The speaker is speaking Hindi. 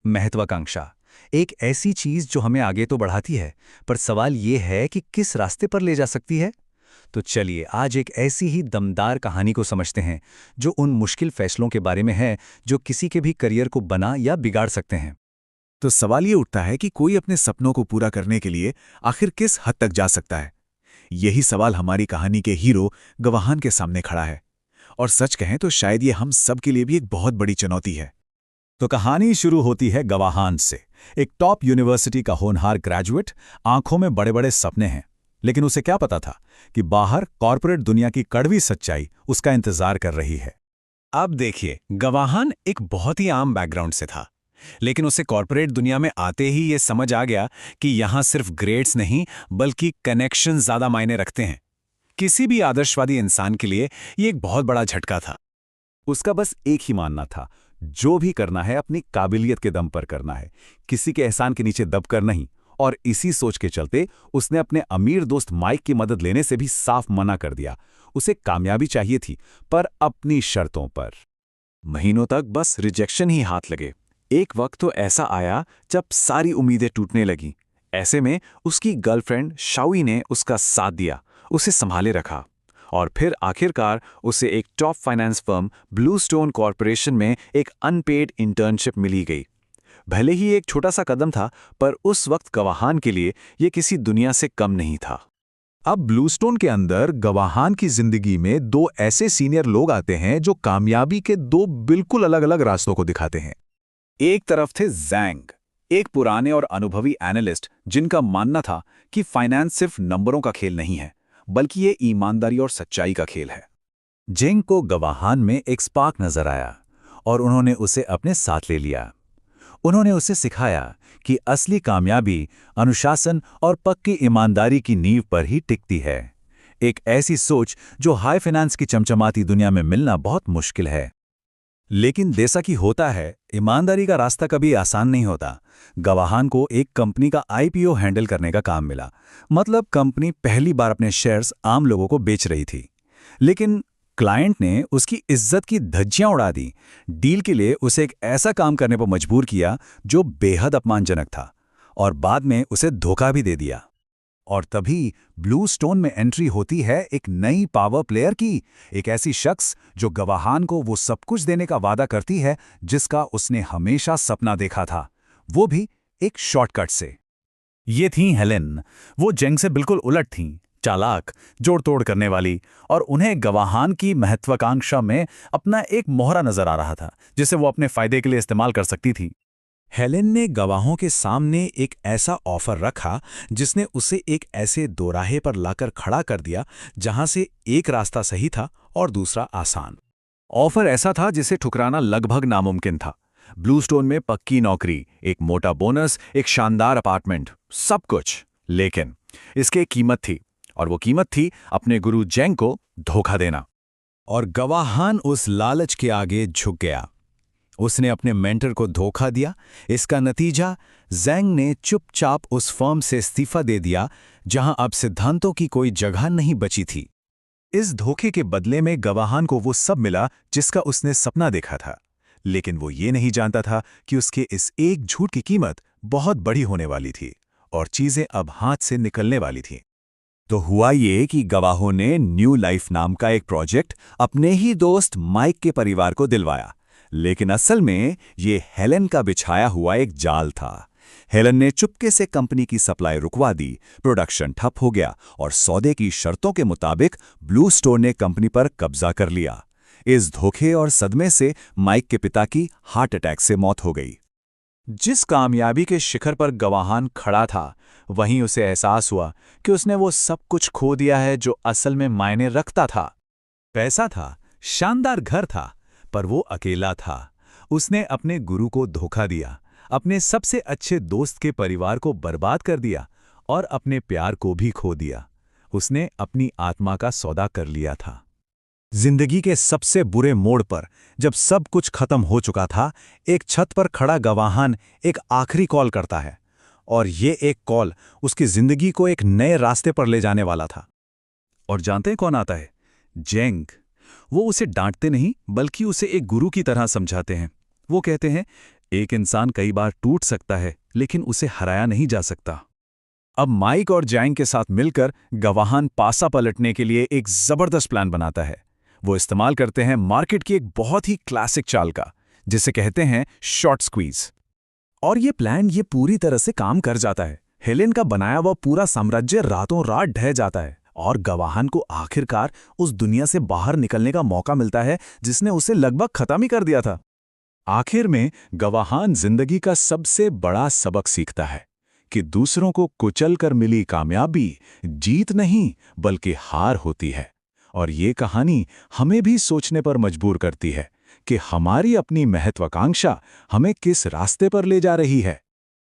महत्वाकांक्षा एक ऐसी चीज जो हमें आगे तो बढ़ाती है, पर सवाल ये है कि किस रास्ते पर ले जा सकती है। तो चलिए आज एक ऐसी ही दमदार कहानी को समझते हैं जो उन मुश्किल फैसलों के बारे में है जो किसी के भी करियर को बना या बिगाड़ सकते हैं। तो सवाल ये उठता है कि कोई अपने सपनों को पूरा करने के लिए आखिर किस हद तक जा सकता है। यही सवाल हमारी कहानी के हीरो गवाहान के सामने खड़ा है। और सच कहें तो शायद ये हम सब के लिए भी एक बहुत बड़ी चुनौती है। तो कहानी शुरू होती है गवाहान से। एक टॉप यूनिवर्सिटी का होनहार ग्रेजुएट, आंखों में बड़े बड़े सपने हैं, लेकिन उसे क्या पता था कि बाहर कॉर्पोरेट दुनिया की कड़वी सच्चाई उसका इंतजार कर रही है। अब देखिए, गवाहान एक बहुत ही आम बैकग्राउंड से था, लेकिन उसे कॉर्पोरेट दुनिया में आते ही ये समझ आ गया कि यहाँ सिर्फ ग्रेड्स नहीं बल्कि कनेक्शन ज्यादा मायने रखते हैं। किसी भी आदर्शवादी इंसान के लिए ये एक बहुत बड़ा झटका था। उसका बस एक ही मानना था, जो भी करना है अपनी काबिलियत के दम पर करना है, किसी के एहसान के नीचे दबकर नहीं। और इसी सोच के चलते उसने अपने अमीर दोस्त माइक की मदद लेने से भी साफ मना कर दिया। उसे कामयाबी चाहिए थी, पर अपनी शर्तों पर। महीनों तक बस रिजेक्शन ही हाथ लगे। एक वक्त तो ऐसा आया जब सारी उम्मीदें टूटने लगीं। ऐसे में उसकी गर्लफ्रेंड शाओई ने उसका साथ दिया, उसे संभाले रखा। और फिर आखिरकार उसे एक top finance firm Bluestone corporation में एक अनपेड इंटर्नशिप मिली गई। भले ही एक छोटा सा कदम था, पर उस वक्त गवाहान के लिए यह किसी दुनिया से कम नहीं था। अब ब्लूस्टोन के अंदर गवाहान की जिंदगी में दो ऐसे सीनियर लोग आते हैं जो कामयाबी के दो बिल्कुल अलग अलग रास्तों को दिखाते हैं। एक तरफ थे ज़ैंग, एक पुराने और अनुभवी एनालिस्ट जिनका मानना था कि फाइनेंस सिर्फ नंबरों का खेल नहीं है, बल्कि ये ईमानदारी और सच्चाई का खेल है। जेंग को गवाहान में एक स्पार्क नजर आया और उन्होंने उसे अपने साथ ले लिया। उन्होंने उसे सिखाया कि असली कामयाबी अनुशासन और पक्की ईमानदारी की नींव पर ही टिकती है। एक ऐसी सोच जो हाई फाइनेंस की चमचमाती दुनिया में मिलना बहुत मुश्किल है। लेकिन जैसा कि होता है, ईमानदारी का रास्ता कभी आसान नहीं होता। गवाहान को एक कंपनी का आईपीओ हैंडल करने का काम मिला। मतलब कंपनी पहली बार अपने शेयर्स आम लोगों को बेच रही थी, लेकिन क्लाइंट ने उसकी इज्जत की धज्जियां उड़ा दी। डील के लिए उसे एक ऐसा काम करने पर मजबूर किया जो बेहद अपमानजनक था, और बाद में उसे धोखा भी दे दिया। और तभी ब्लूस्टोन में एंट्री होती है एक नई पावर प्लेयर की, एक ऐसी शख्स जो गवाहान को वो सब कुछ देने का वादा करती है जिसका उसने हमेशा सपना देखा था, वो भी एक शॉर्टकट से। ये थी हेलेन। वो जेंग से बिल्कुल उलट थीं, चालाक, जोड़ तोड़ करने वाली, और उन्हें गवाहान की महत्वाकांक्षा में अपना एक मोहरा नजर आ रहा था जिसे वो अपने फायदे के लिए इस्तेमाल कर सकती थी। हेलेन ने गवाहों के सामने एक ऐसा ऑफर रखा जिसने उसे एक ऐसे दोराहे पर लाकर खड़ा कर दिया जहां से एक रास्ता सही था और दूसरा आसान। ऑफर ऐसा था जिसे ठुकराना लगभग नामुमकिन था। ब्लूस्टोन में पक्की नौकरी, एक मोटा बोनस, एक शानदार अपार्टमेंट, सब कुछ। लेकिन इसकी एक कीमत थी, और वो कीमत थी अपने गुरु जेंग को धोखा देना। और गवाहान उस लालच के आगे झुक गया। उसने अपने मेंटर को धोखा दिया। इसका नतीजा, ज़ैंग ने चुपचाप उस फर्म से इस्तीफा दे दिया जहां अब सिद्धांतों की कोई जगह नहीं बची थी। इस धोखे के बदले में गवाहान को वो सब मिला जिसका उसने सपना देखा था, लेकिन वो ये नहीं जानता था कि उसके इस एक झूठ की कीमत बहुत बड़ी होने वाली थी और चीजें अब हाथ से निकलने वाली थीं। तो हुआ ये कि गवाहों ने न्यू लाइफ नाम का एक प्रोजेक्ट अपने ही दोस्त माइक के परिवार को दिलवाया, लेकिन असल में ये हेलेन का बिछाया हुआ एक जाल था। हेलेन ने चुपके से कंपनी की सप्लाई रुकवा दी, प्रोडक्शन ठप हो गया और सौदे की शर्तों के मुताबिक ब्लूस्टोन ने कंपनी पर कब्जा कर लिया। इस धोखे और सदमे से माइक के पिता की हार्ट अटैक से मौत हो गई। जिस कामयाबी के शिखर पर गवाहान खड़ा था, वहीं उसे एहसास हुआ कि उसने वो सब कुछ खो दिया है जो असल में मायने रखता था। पैसा था, शानदार घर था, पर वो अकेला था। उसने अपने गुरु को धोखा दिया, अपने सबसे अच्छे दोस्त के परिवार को बर्बाद कर दिया और अपने प्यार को भी खो दिया। उसने अपनी आत्मा का सौदा कर लिया था। जिंदगी के सबसे बुरे मोड़ पर, जब सब कुछ खत्म हो चुका था, एक छत पर खड़ा गवाहान एक आखिरी कॉल करता है, और ये एक कॉल उसकी जिंदगी को एक नए रास्ते पर ले जाने वाला था। और जानते हैं कौन आता है? जेंग। वो उसे डांटते नहीं, बल्कि उसे एक गुरु की तरह समझाते हैं। वो कहते हैं, एक इंसान कई बार टूट सकता है, लेकिन उसे हराया नहीं जा सकता। अब माइक और जैंग के साथ मिलकर गवाहान पासा पलटने के लिए एक जबरदस्त प्लान बनाता है। वो इस्तेमाल करते हैं मार्केट की एक बहुत ही क्लासिक चाल का, जिसे कहते हैं शॉर्ट स्क्वीज। और ये प्लान ये पूरी तरह से काम कर जाता है। हेलेन का बनाया हुआ पूरा साम्राज्य रातों रात ढह जाता है और गवाहान को आखिरकार उस दुनिया से बाहर निकलने का मौका मिलता है जिसने उसे लगभग खत्म ही कर दिया था। आखिर में गवाहान जिंदगी का सबसे बड़ा सबक सीखता है कि दूसरों को कुचल कर मिली कामयाबी जीत नहीं बल्कि हार होती है। और ये कहानी हमें भी सोचने पर मजबूर करती है कि हमारी अपनी महत्वाकांक्षा हमें किस रास्ते पर ले जा रही है।